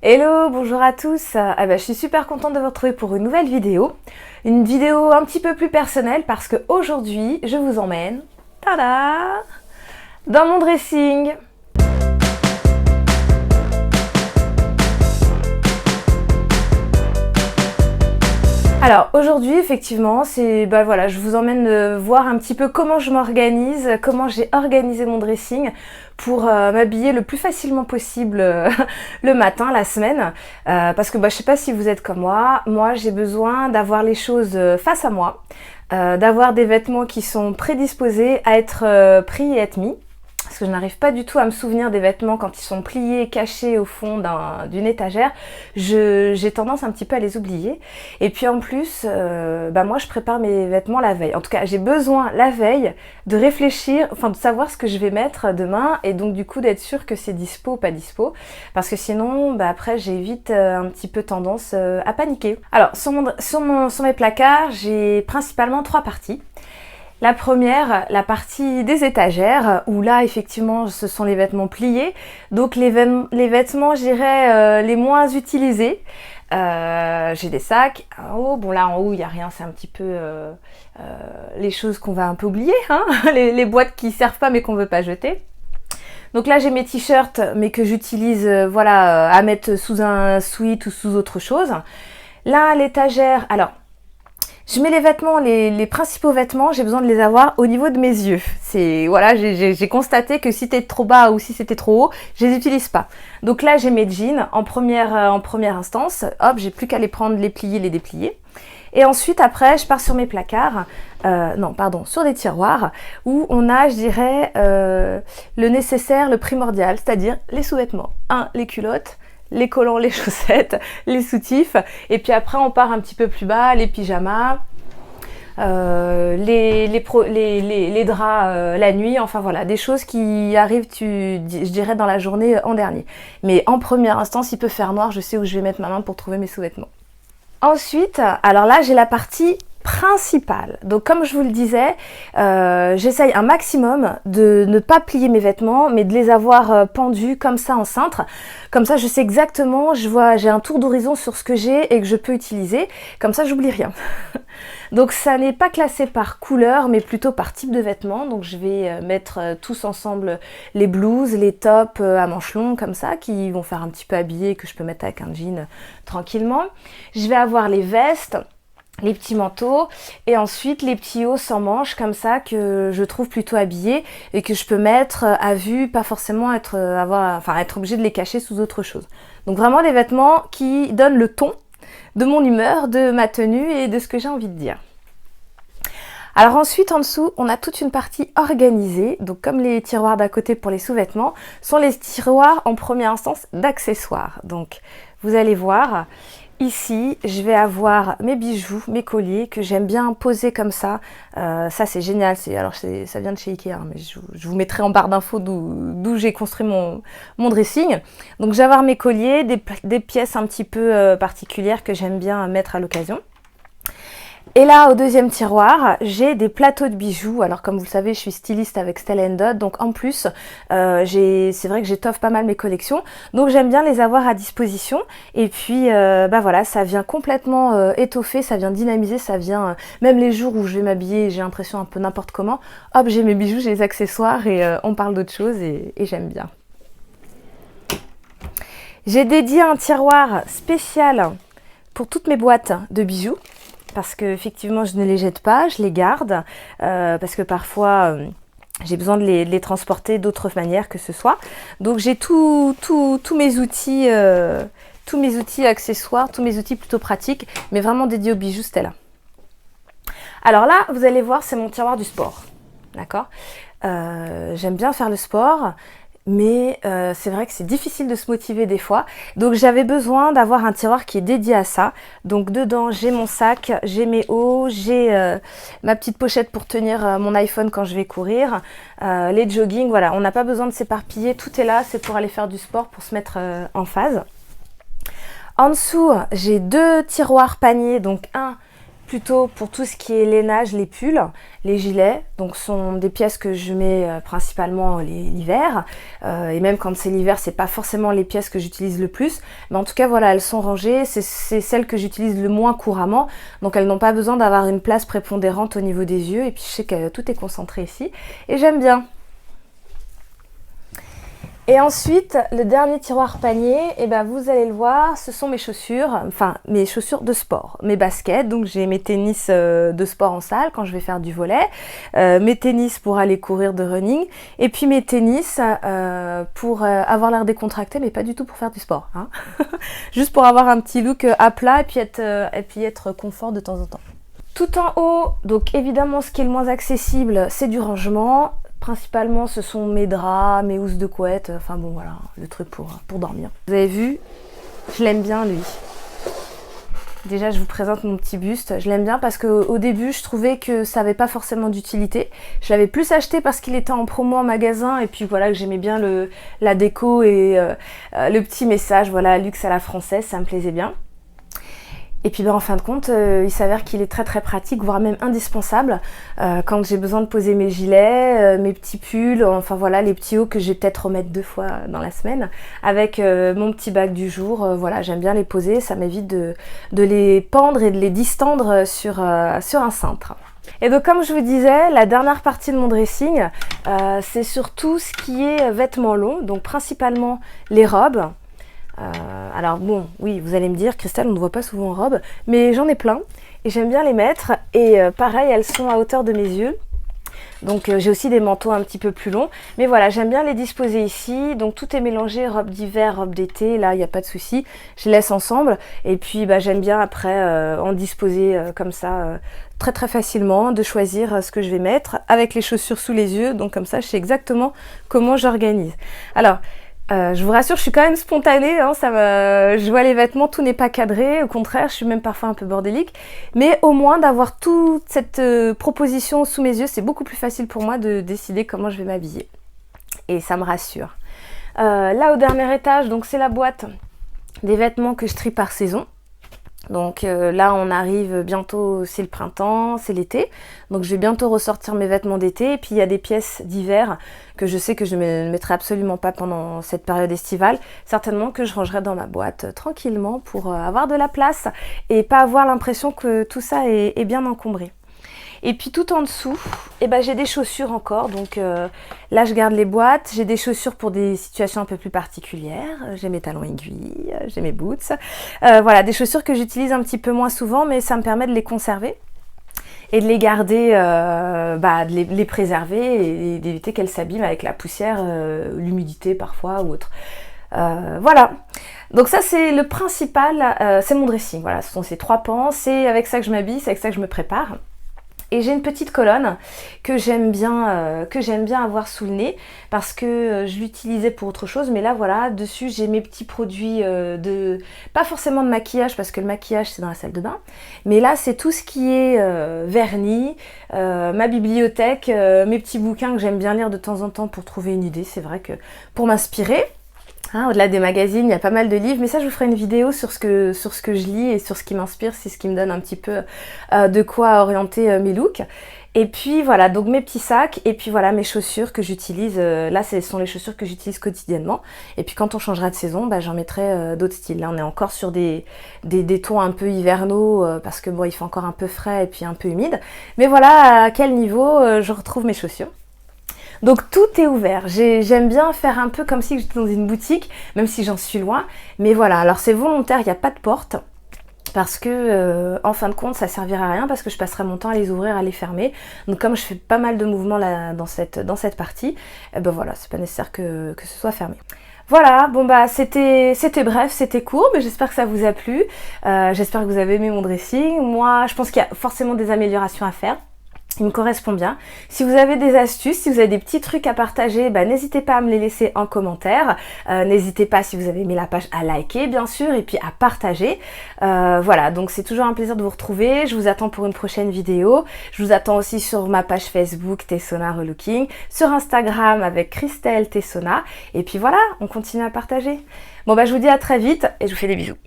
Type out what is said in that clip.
Hello, bonjour à tous. Je suis super contente de vous retrouver pour une nouvelle vidéo. Une vidéo un petit peu plus personnelle parce que aujourd'hui, je vous emmène, tada, dans mon dressing. Alors aujourd'hui effectivement je vous emmène voir un petit peu comment je m'organise, comment j'ai organisé mon dressing pour m'habiller le plus facilement possible le matin, la semaine, parce que je sais pas si vous êtes comme moi j'ai besoin d'avoir les choses face à moi, d'avoir des vêtements qui sont prédisposés à être pris et être mis. Parce que je n'arrive pas du tout à me souvenir des vêtements quand ils sont pliés, cachés au fond d'une étagère. J'ai tendance un petit peu à les oublier. Et puis en plus, moi je prépare mes vêtements la veille. En tout cas, j'ai besoin la veille de réfléchir, de savoir ce que je vais mettre demain et donc du coup d'être sûre que c'est dispo ou pas dispo. Parce que sinon, après j'ai vite un petit peu tendance à paniquer. Alors sur mes placards, j'ai principalement 3 parties. La première, la partie des étagères, où là effectivement ce sont les vêtements pliés, donc les vêtements je dirais les moins utilisés. J'ai des sacs en haut, bon là en haut il n'y a rien, c'est un petit peu les choses qu'on va un peu oublier, hein les boîtes qui servent pas mais qu'on veut pas jeter. Donc là j'ai mes t-shirts mais que j'utilise à mettre sous un sweat ou sous autre chose. Là à l'étagère, alors je mets les vêtements, les principaux vêtements, j'ai besoin de les avoir au niveau de mes yeux. J'ai constaté que si c'était trop bas ou si c'était trop haut, je les utilise pas. Donc là, j'ai mes jeans en première instance. Hop, j'ai plus qu'à les prendre, les plier, les déplier. Et ensuite, après, je pars sur mes placards, sur des tiroirs où on a, je dirais, le nécessaire, le primordial, c'est-à-dire les sous-vêtements. Les culottes, les collants, les chaussettes, les soutifs, et puis après on part un petit peu plus bas, les pyjamas, les draps la nuit, des choses qui arrivent, je dirais, dans la journée en dernier. Mais en première instance, il peut faire noir, je sais où je vais mettre ma main pour trouver mes sous-vêtements. Ensuite, alors là j'ai la partie principale. Donc comme je vous le disais, j'essaye un maximum de ne pas plier mes vêtements, mais de les avoir pendus comme ça en cintre. Comme ça je sais exactement, j'ai un tour d'horizon sur ce que j'ai et que je peux utiliser. Comme ça j'oublie rien. Donc ça n'est pas classé par couleur, mais plutôt par type de vêtements. Donc je vais mettre tous ensemble les blouses, les tops à manches longues comme ça, qui vont faire un petit peu habillé, que je peux mettre avec un jean tranquillement. Je vais avoir les vestes, les petits manteaux et ensuite les petits hauts sans manches comme ça que je trouve plutôt habillés et que je peux mettre à vue, pas forcément être obligée de les cacher sous autre chose. Donc vraiment des vêtements qui donnent le ton de mon humeur, de ma tenue et de ce que j'ai envie de dire. Alors ensuite en dessous on a toute une partie organisée, donc comme les tiroirs d'à côté pour les sous-vêtements, sont les tiroirs en première instance d'accessoires. Donc vous allez voir, ici, je vais avoir mes bijoux, mes colliers que j'aime bien poser comme ça. Ça, c'est génial. Ça vient de chez Ikea, hein, mais je vous mettrai en barre d'infos d'où j'ai construit mon dressing. Donc, je vais avoir mes colliers, des pièces un petit peu particulières que j'aime bien mettre à l'occasion. Et là, au deuxième tiroir, j'ai des plateaux de bijoux. Alors, comme vous le savez, je suis styliste avec Stella & Dot. Donc, en plus, c'est vrai que j'étoffe pas mal mes collections. Donc, j'aime bien les avoir à disposition. Et puis, ça vient complètement étoffer, ça vient dynamiser, ça vient... même les jours où je vais m'habiller, j'ai l'impression un peu n'importe comment. Hop, j'ai mes bijoux, j'ai les accessoires et on parle d'autre chose et j'aime bien. J'ai dédié un tiroir spécial pour toutes mes boîtes de bijoux. Parce que effectivement je ne les jette pas, je les garde, parce que parfois j'ai besoin de les transporter d'autres manières que ce soit. Donc j'ai tous mes outils accessoires, tous mes outils plutôt pratiques, mais vraiment dédiés aux bijoux Stella. Alors là, vous allez voir, c'est mon tiroir du sport, d'accord. J'aime bien faire le sport. Mais c'est vrai que c'est difficile de se motiver des fois. Donc j'avais besoin d'avoir un tiroir qui est dédié à ça. Donc dedans, j'ai mon sac, j'ai mes hauts, j'ai ma petite pochette pour tenir mon iPhone quand je vais courir, les jogging, voilà. On n'a pas besoin de s'éparpiller, tout est là, c'est pour aller faire du sport, pour se mettre en phase. En dessous, j'ai 2 tiroirs paniers, donc un plutôt pour tout ce qui est lainage, les pulls, les gilets. Donc ce sont des pièces que je mets principalement l'hiver. Et même quand c'est l'hiver, c'est pas forcément les pièces que j'utilise le plus. Mais en tout cas, voilà, elles sont rangées. C'est celles que j'utilise le moins couramment. Donc elles n'ont pas besoin d'avoir une place prépondérante au niveau des yeux. Et puis je sais que tout est concentré ici. Et j'aime bien. Et ensuite, le dernier tiroir panier, et ben vous allez le voir, ce sont mes chaussures, enfin mes chaussures de sport, mes baskets. Donc j'ai mes tennis de sport en salle quand je vais faire du volley, mes tennis pour aller courir de running, et puis mes tennis pour avoir l'air décontracté, mais pas du tout pour faire du sport, hein. Juste pour avoir un petit look à plat et puis être confort de temps en temps. Tout en haut, donc évidemment ce qui est le moins accessible, c'est du rangement. Principalement, ce sont mes draps, mes housses de couette, enfin bon voilà, le truc pour dormir. Vous avez vu, je l'aime bien lui. Déjà, je vous présente mon petit buste. Je l'aime bien parce qu'au début, je trouvais que ça n'avait pas forcément d'utilité. Je l'avais plus acheté parce qu'il était en promo en magasin et puis voilà, que j'aimais bien la déco et le petit message, voilà, luxe à la française, ça me plaisait bien. Et puis en fin de compte, il s'avère qu'il est très très pratique, voire même indispensable quand j'ai besoin de poser mes gilets, mes petits pulls, enfin voilà, les petits hauts que je vais peut-être remettre 2 fois dans la semaine, avec mon petit bac du jour. Voilà, j'aime bien les poser, ça m'évite de les pendre et de les distendre sur un cintre. Et donc comme je vous disais, la dernière partie de mon dressing, c'est surtout ce qui est vêtements longs, donc principalement les robes. Alors bon, oui, vous allez me dire, Christelle, on ne voit pas souvent en robe, mais j'en ai plein et j'aime bien les mettre. Et pareil, elles sont à hauteur de mes yeux. Donc j'ai aussi des manteaux un petit peu plus longs. Mais voilà, j'aime bien les disposer ici. Donc tout est mélangé, robe d'hiver, robe d'été. Là, il n'y a pas de souci. Je les laisse ensemble. Et puis bah, j'aime bien après en disposer comme ça très très facilement, de choisir ce que je vais mettre avec les chaussures sous les yeux. Donc comme ça, je sais exactement comment j'organise. Alors, je vous rassure, je suis quand même spontanée, hein, je vois les vêtements, tout n'est pas cadré, au contraire, je suis même parfois un peu bordélique, mais au moins d'avoir toute cette proposition sous mes yeux, c'est beaucoup plus facile pour moi de décider comment je vais m'habiller. Et ça me rassure. Là, au dernier étage, donc c'est la boîte des vêtements que je trie par saison. Donc là on arrive bientôt, c'est le printemps, c'est l'été, donc je vais bientôt ressortir mes vêtements d'été. Et puis il y a des pièces d'hiver que je sais que je ne mettrai absolument pas pendant cette période estivale, certainement que je rangerai dans ma boîte tranquillement pour avoir de la place et pas avoir l'impression que tout ça est bien encombré. Et puis tout en dessous, eh ben, j'ai des chaussures encore, donc là je garde les boîtes, j'ai des chaussures pour des situations un peu plus particulières, j'ai mes talons aiguilles, j'ai mes boots, voilà, des chaussures que j'utilise un petit peu moins souvent, mais ça me permet de les conserver et de les garder, de les préserver et d'éviter qu'elles s'abîment avec la poussière, l'humidité parfois ou autre. Voilà, donc ça c'est le principal, c'est mon dressing, voilà, ce sont ces 3 pans, c'est avec ça que je m'habille, c'est avec ça que je me prépare. Et j'ai une petite colonne que j'aime bien avoir sous le nez parce que je l'utilisais pour autre chose. Mais là voilà, dessus j'ai mes petits produits pas forcément de maquillage parce que le maquillage c'est dans la salle de bain. Mais là c'est tout ce qui est vernis, ma bibliothèque, mes petits bouquins que j'aime bien lire de temps en temps pour trouver une idée. C'est vrai que pour m'inspirer. Hein, au-delà des magazines, il y a pas mal de livres, mais ça je vous ferai une vidéo sur ce que je lis et sur ce qui m'inspire, c'est ce qui me donne un petit peu de quoi orienter mes looks. Et puis voilà, donc mes petits sacs, et puis voilà mes chaussures que j'utilise, là ce sont les chaussures que j'utilise quotidiennement. Et puis quand on changera de saison, bah, j'en mettrai d'autres styles. Là on est encore sur des tons un peu hivernaux, parce que bon il fait encore un peu frais et puis un peu humide. Mais voilà à quel niveau je retrouve mes chaussures. Donc tout est ouvert, j'aime bien faire un peu comme si j'étais dans une boutique, même si j'en suis loin. Mais voilà, alors c'est volontaire, il n'y a pas de porte, parce que en fin de compte ça servira à rien, parce que je passerai mon temps à les ouvrir, à les fermer. Donc comme je fais pas mal de mouvements là, dans cette partie, ben voilà, c'est pas nécessaire que ce soit fermé. Voilà, bon bah c'était bref, c'était court, mais j'espère que ça vous a plu. J'espère que vous avez aimé mon dressing. Moi, je pense qu'il y a forcément des améliorations à faire. Il me correspond bien. Si vous avez des astuces, si vous avez des petits trucs à partager, bah, n'hésitez pas à me les laisser en commentaire. N'hésitez pas, si vous avez aimé la page, à liker bien sûr et puis à partager. Voilà, donc c'est toujours un plaisir de vous retrouver. Je vous attends pour une prochaine vidéo. Je vous attends aussi sur ma page Facebook Tessona Relooking, sur Instagram avec Christelle Tessona. Et puis voilà, on continue à partager. Bon bah je vous dis à très vite et je vous fais des bisous.